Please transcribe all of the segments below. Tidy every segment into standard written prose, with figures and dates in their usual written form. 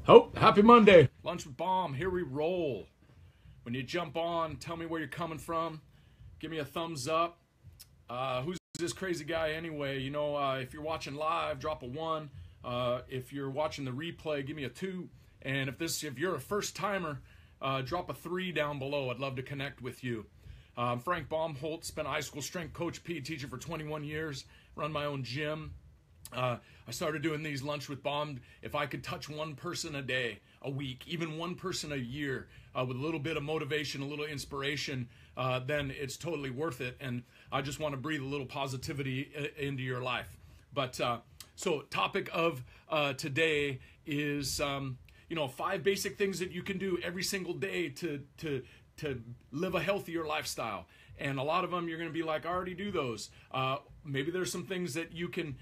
Oh, happy Monday. Lunch with Baum. Here we roll. When you jump on, tell me where you're coming from. Give me a thumbs up. Who's this crazy guy anyway? If you're watching live, drop a 1. If you're watching the replay, give me a 2. And if you're a first timer, drop a 3 down below. I'd love to connect with you. I'm Frank Baumholtz, been a high school strength coach, PE teacher for 21 years, run my own gym. I started doing these lunch with Baum. If I could touch one person a day, a week, even one person a year, with a little bit of motivation, a little inspiration, then it's totally worth it. And I just want to breathe a little positivity into your life. But so topic of today is 5 basic things that you can do every single day to live a healthier lifestyle. And a lot of them you're going to be like, I already do those. Maybe there's some things that you can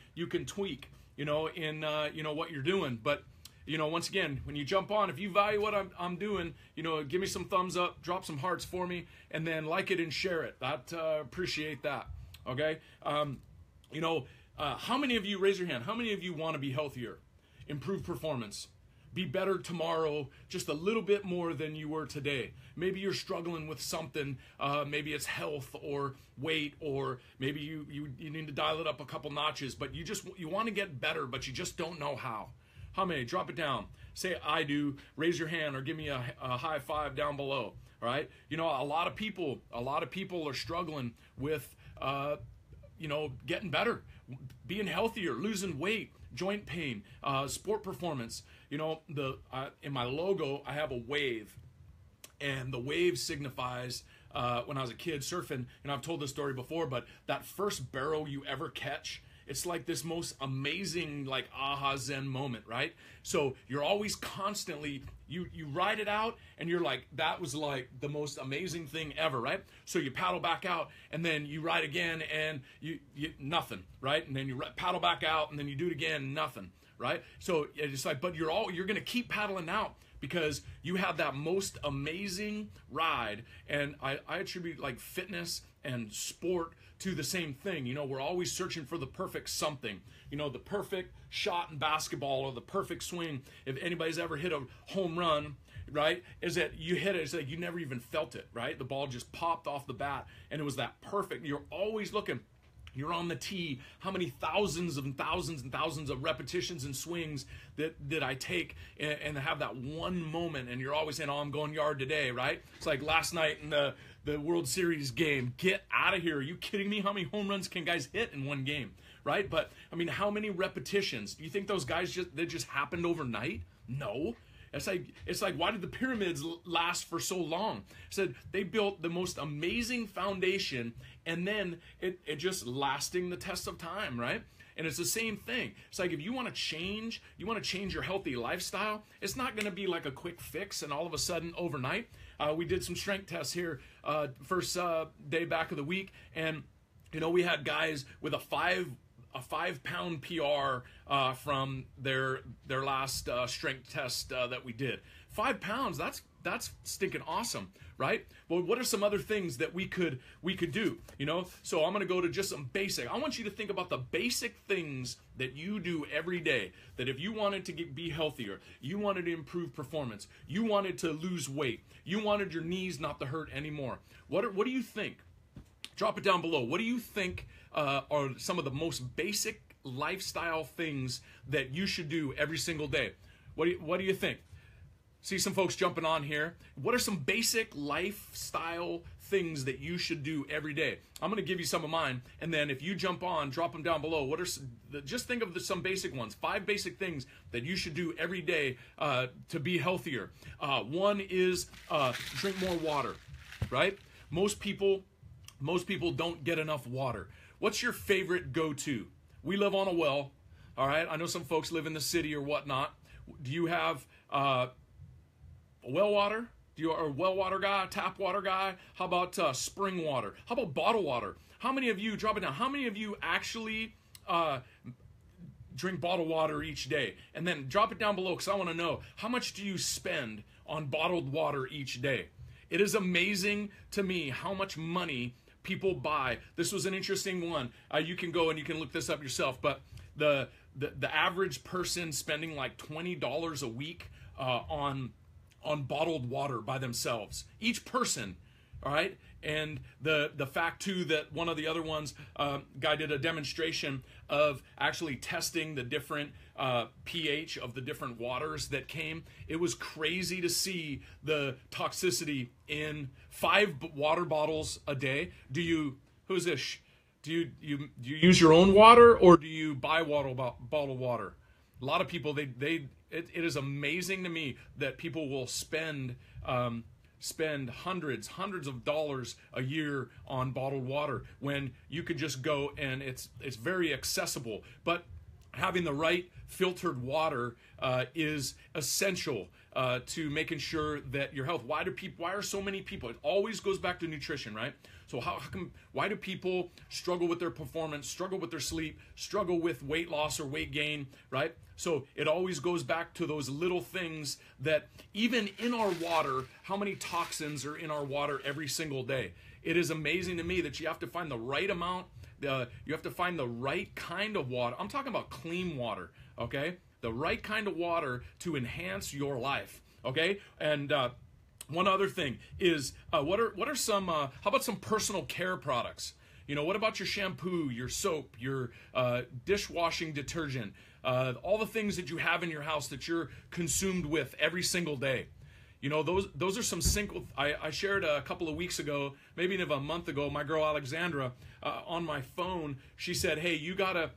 tweak, in what you're doing. But once again, when you jump on, if you value what I'm doing, give me some thumbs up, drop some hearts for me, and then like it and share it. Appreciate that. Okay. How many of you, raise your hand, how many of you want to be healthier, improve performance, be better tomorrow, just a little bit more than you were today? Maybe you're struggling with something. Maybe it's health or weight, or maybe you need to dial it up a couple notches, but you want to get better, but you just don't know how. How many? Drop it down. Say I do. Raise your hand or give me a high five down below. All right. A lot of people are struggling with getting better, being healthier, losing weight, joint pain, sport performance. In my logo, I have a wave, and the wave signifies when I was a kid surfing, and I've told this story before, but that first barrel you ever catch, it's like this most amazing, like, aha zen moment, right? So you're always constantly, you ride it out, and you're like, that was like the most amazing thing ever, right? So you paddle back out, and then you ride again, and you nothing, right? And then you paddle back out, and then you do it again, nothing, right? So it's like, but you're going to keep paddling out because you have that most amazing ride. And I attribute like fitness and sport to the same thing. We're always searching for the perfect something, the perfect shot in basketball or the perfect swing. If anybody's ever hit a home run, right, is that you hit it, it's like you never even felt it, right? The ball just popped off the bat, and it was that perfect. You're always looking. You're on the tee. How many thousands and thousands and thousands of repetitions and swings that I take and have that one moment, and you're always saying, oh, I'm going yard today, right? It's like last night in the World Series game. Get out of here. Are you kidding me? How many home runs can guys hit in one game, right? But, how many repetitions? Do you think those guys just happened overnight? No. It's like, why did the pyramids last for so long? Said they built the most amazing foundation, and then it just lasting the test of time, right? And it's the same thing. It's like if you want to change your healthy lifestyle, it's not going to be like a quick fix and all of a sudden overnight. We did some strength tests here first day back of the week, and we had guys with a 5-pound PR from their last strength test that we did. 5 pounds, that's stinking awesome, right? Well, what are some other things that we could do? So I'm going to go to just some basic. I want you to think about the basic things that you do every day. That if you wanted to be healthier, you wanted to improve performance, you wanted to lose weight, you wanted your knees not to hurt anymore. What do you think? Drop it down below. What do you think are some of the most basic lifestyle things that you should do every single day? What do you think? See some folks jumping on here. What are some basic lifestyle things that you should do every day? I'm going to give you some of mine, and then if you jump on, drop them down below. Just think of some basic ones. 5 basic things that you should do every day to be healthier. One is drink more water, right? Most people don't get enough water. What's your favorite go-to? We live on a well, all right? I know some folks live in the city or whatnot. Do you have well water? Are a well water guy, tap water guy? How about spring water? How about bottled water? How many of you, drop it down, how many of you actually drink bottled water each day? And then drop it down below because I want to know, how much do you spend on bottled water each day? It is amazing to me how much money people buy. This was an interesting one. You can go and you can look this up yourself, but the the average person spending like $20 a week on bottled water by themselves, each person. All right. And the fact too that one of the other ones, guy did a demonstration of actually testing the different pH of the different waters that came. It was crazy to see the toxicity in 5 water bottles a day. Who's this? Do you use your own water, or do you buy bottled water? A lot of people, it is amazing to me that people will spend hundreds of dollars a year on bottled water when you could just go, and it's very accessible. But having the right filtered water is essential to making sure that your health. Why are so many people? It always goes back to nutrition, right? So why do people struggle with their performance, struggle with their sleep, struggle with weight loss or weight gain, right? So it always goes back to those little things that even in our water, how many toxins are in our water every single day? It is amazing to me that you have to find the right amount. You have to find the right kind of water. I'm talking about clean water, okay? The right kind of water to enhance your life, okay? And one other thing is, what are some, how about some personal care products? What about your shampoo, your soap, your dishwashing detergent, all the things that you have in your house that you're consumed with every single day? Those are some single. I shared a couple of weeks ago, maybe even a month ago, my girl Alexandra, on my phone, she said, hey, you've got to,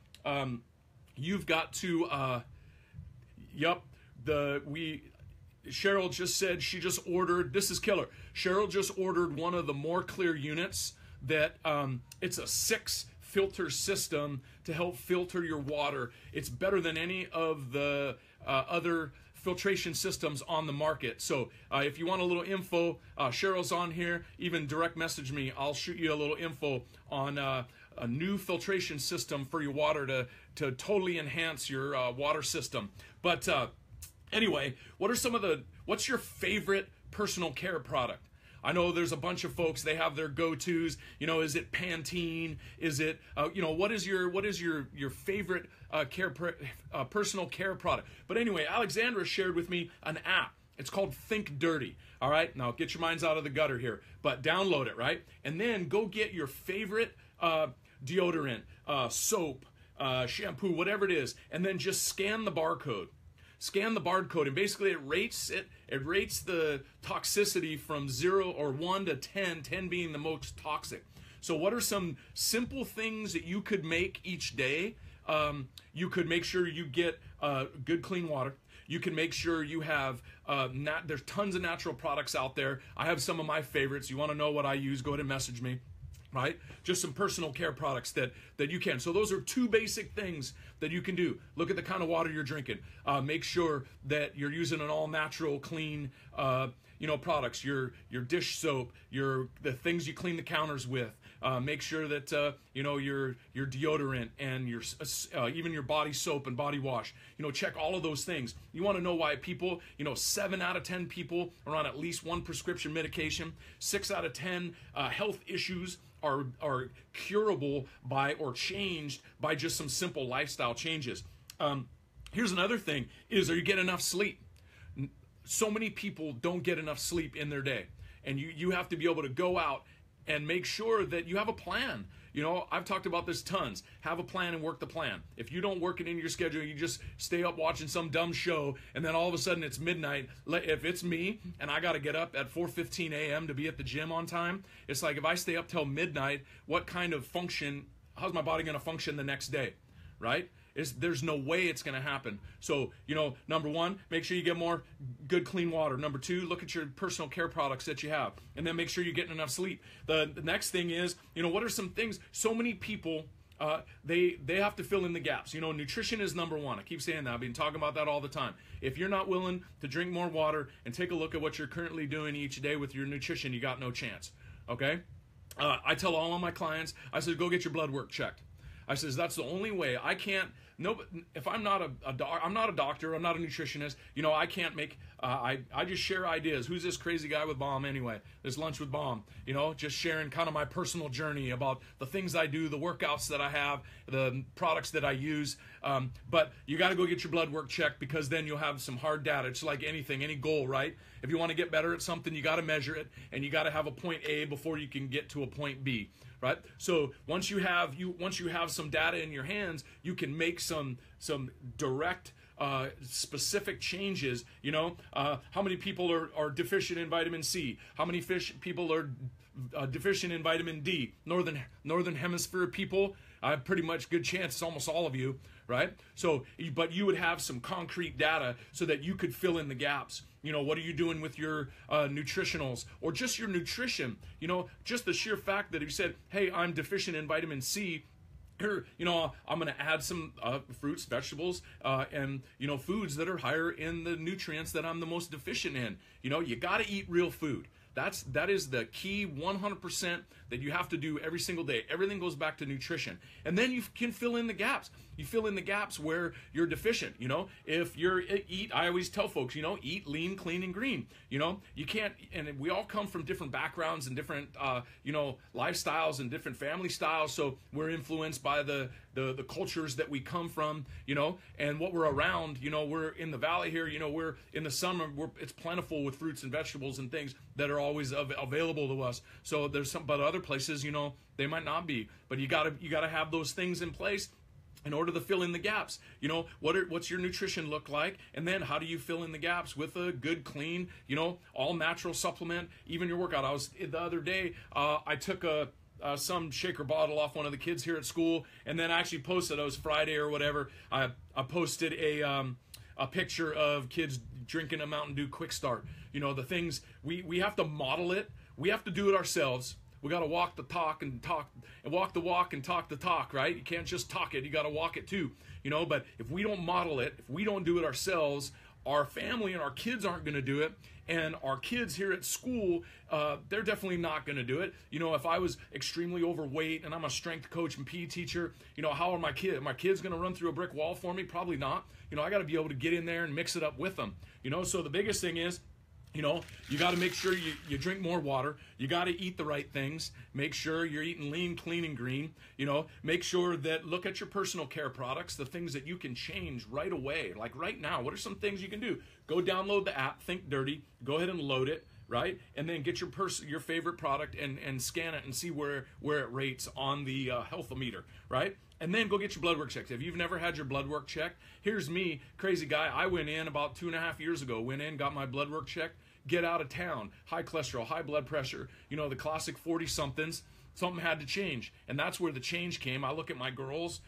Cheryl just said she just ordered, this is killer. Cheryl just ordered one of the More Clear units that it's a 6 filter system to help filter your water. It's better than any of the other filtration systems on the market. So if you want a little info, Cheryl's on here. Even direct message me. I'll shoot you a little info on a new filtration system for your water to totally enhance your water system. But anyway, what's your favorite personal care product? I know there's a bunch of folks, they have their go-tos. Is it Pantene? Is it, what is your favorite personal care product? But anyway, Alexandra shared with me an app. It's called Think Dirty. All right, now get your minds out of the gutter here, but download it, right? And then go get your favorite deodorant, soap, shampoo, whatever it is, and then just scan the barcode. Scan the barcode, and basically it rates the toxicity from 0 or 1 to 10, 10 being the most toxic. So what are some simple things that you could make each day? You could make sure you get good clean water. You can make sure you have, there's tons of natural products out there. I have some of my favorites. You want to know what I use, go ahead and message me. Right? Just some personal care products that you can. So those are 2 basic things that you can do. Look at the kind of water you're drinking. Make sure that you're using an all-natural, clean, products. Your dish soap, the things you clean the counters with. Make sure that your deodorant and even your body soap and body wash. Check all of those things. You want to know why people, 7 out of 10 people are on at least 1 prescription medication. 6 out of 10 health issues are curable by or changed by just some simple lifestyle changes. Here's another thing is, are you getting enough sleep? So many people don't get enough sleep in their day, and you have to be able to go out and make sure that you have a plan. I've talked about this tons. Have a plan and work the plan. If you don't work it into your schedule, you just stay up watching some dumb show, and then all of a sudden it's midnight. If it's me and I got to get up at 4:15 a.m. to be at the gym on time, it's like if I stay up till midnight, how's my body going to function the next day, right? There's no way it's going to happen. So, number 1, make sure you get more good, clean water. Number 2, look at your personal care products that you have. And then make sure you're getting enough sleep. The next thing is, what are some things? So many people, they have to fill in the gaps. Nutrition is number 1. I keep saying that. I've been talking about that all the time. If you're not willing to drink more water and take a look at what you're currently doing each day with your nutrition, you got no chance. Okay? I tell all of my clients, I said, go get your blood work checked. I says, that's the only way. I can't no, if I'm not I'm not a doctor, I'm not a nutritionist, I can't make, I just share ideas. Who's this crazy guy with Baum anyway? This Lunch with Baum, just sharing kind of my personal journey about the things I do, the workouts that I have, the products that I use. But you got to go get your blood work checked, because then you'll have some hard data. It's like anything, any goal, right? If you want to get better at something, you got to measure it, and you got to have a point A before you can get to a point B. Right. So once you have some data in your hands, you can make some direct, specific changes. How many people are deficient in vitamin C? How many people are deficient in vitamin D? Northern hemisphere people, pretty much good chance it's almost all of you, right? So, but you would have some concrete data so that you could fill in the gaps. What are you doing with your nutritionals, or just your nutrition? Just the sheer fact that if you said, hey, I'm deficient in vitamin C, here, I'm going to add some fruits, vegetables, and, foods that are higher in the nutrients that I'm the most deficient in. You got to eat real food. That is the key 100% that you have to do every single day. Everything goes back to nutrition. And then you can fill in the gaps. You fill in the gaps where you're deficient. If I always tell folks, eat lean, clean, and green. You can't, and we all come from different backgrounds and different, lifestyles and different family styles. So we're influenced by the cultures that we come from, and what we're around. We're in the valley here, we're in the summer, it's plentiful with fruits and vegetables and things that are always available to us. So there's some, but other places, they might not be. But you gotta have those things in place in order to fill in the gaps. What's your nutrition look like, and then how do you fill in the gaps with a good, clean, all natural supplement, even your workout. The other day, I took some shaker bottle off one of the kids here at school, and then I actually posted, it was Friday or whatever, I posted a picture of kids drinking a Mountain Dew Quick Start. The things, we have to model it, we have to do it ourselves. We got to walk the talk and walk the walk and talk the talk, right? You can't just talk it, you got to walk it too. But if we don't model it, if we don't do it ourselves, our family and our kids aren't going to do it. And our kids here at school, they're definitely not going to do it. If I was extremely overweight and I'm a strength coach and PE teacher, how are my kids? Are my kids going to run through a brick wall for me? Probably not. I got to be able to get in there and mix it up with them. So the biggest thing is, you got to make sure you drink more water. You got to eat the right things. Make sure you're eating lean, clean, and green. Make sure that, look at your personal care products, the things that you can change right away. Like right now, what are some things you can do? Go download the app, Think Dirty. Go ahead and load it, right? And then get your favorite product and scan it and see where it rates on the health-o-meter, right? And then go get your blood work checked. If you've never had your blood work checked, here's me, crazy guy. I went in about 2.5 years ago, got my blood work checked, get out of town, high cholesterol, high blood pressure, the classic 40-somethings. Something had to change, and that's where the change came. I look at my girls,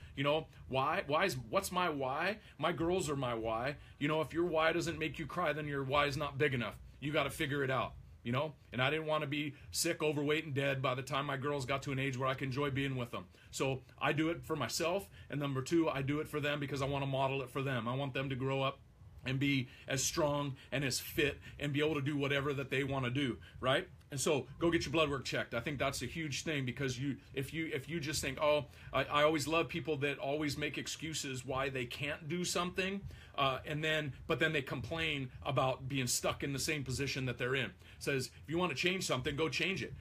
what's my why? My girls are my why. If your why doesn't make you cry, then your why is not big enough. You got to figure it out. And I didn't want to be sick, overweight, and dead by the time my girls got to an age where I can enjoy being with them. So I do it for myself, and number two, I do it for them because I want to model it for them. I want them to grow up and be as strong and as fit and be able to do whatever that they want to do, right? And so go get your blood work checked. I think that's a huge thing, because if you just think, I always love people that always make excuses why they can't do something, but then they complain about being stuck in the same position that they're in. It says, if you want to change something, go change it.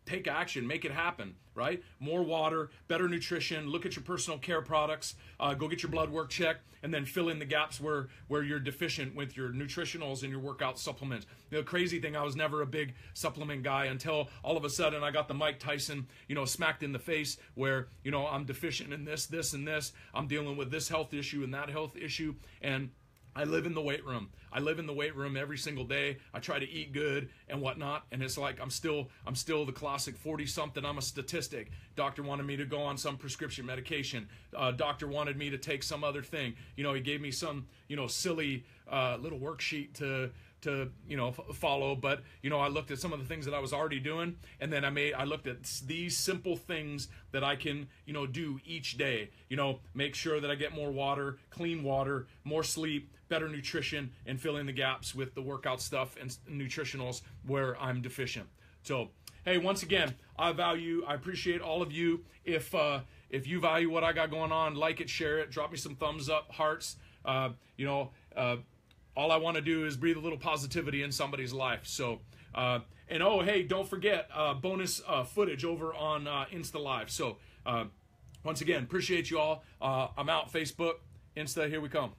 Take action, make it happen, right? More water, better nutrition, look at your personal care products, go get your blood work checked, and then fill in the gaps where you're deficient with your nutritionals and your workout supplements. The crazy thing, I was never a big supplement guy until all of a sudden I got the Mike Tyson, smacked in the face where, I'm deficient in this, and this. I'm dealing with this health issue and that health issue, and I live in the weight room. I live in the weight room every single day. I try to eat good and whatnot, and it's like I'm still the classic 40-something. I'm a statistic. Doctor wanted me to go on some prescription medication. Doctor wanted me to take some other thing. He gave me some silly little worksheet to follow, but I looked at some of the things that I was already doing, and then I looked at these simple things that I can do each day. Make sure that I get more water, clean water, more sleep, better nutrition, and fill in the gaps with the workout stuff and nutritionals where I'm deficient. So hey, once again, I appreciate all of you. If if you value what I got going on, like it, share it, drop me some thumbs up, hearts. You know, all I want to do is breathe a little positivity in somebody's life. So, and oh, hey, don't forget bonus footage over on Insta Live. So, once again, appreciate you all. I'm out. Facebook, Insta, here we come.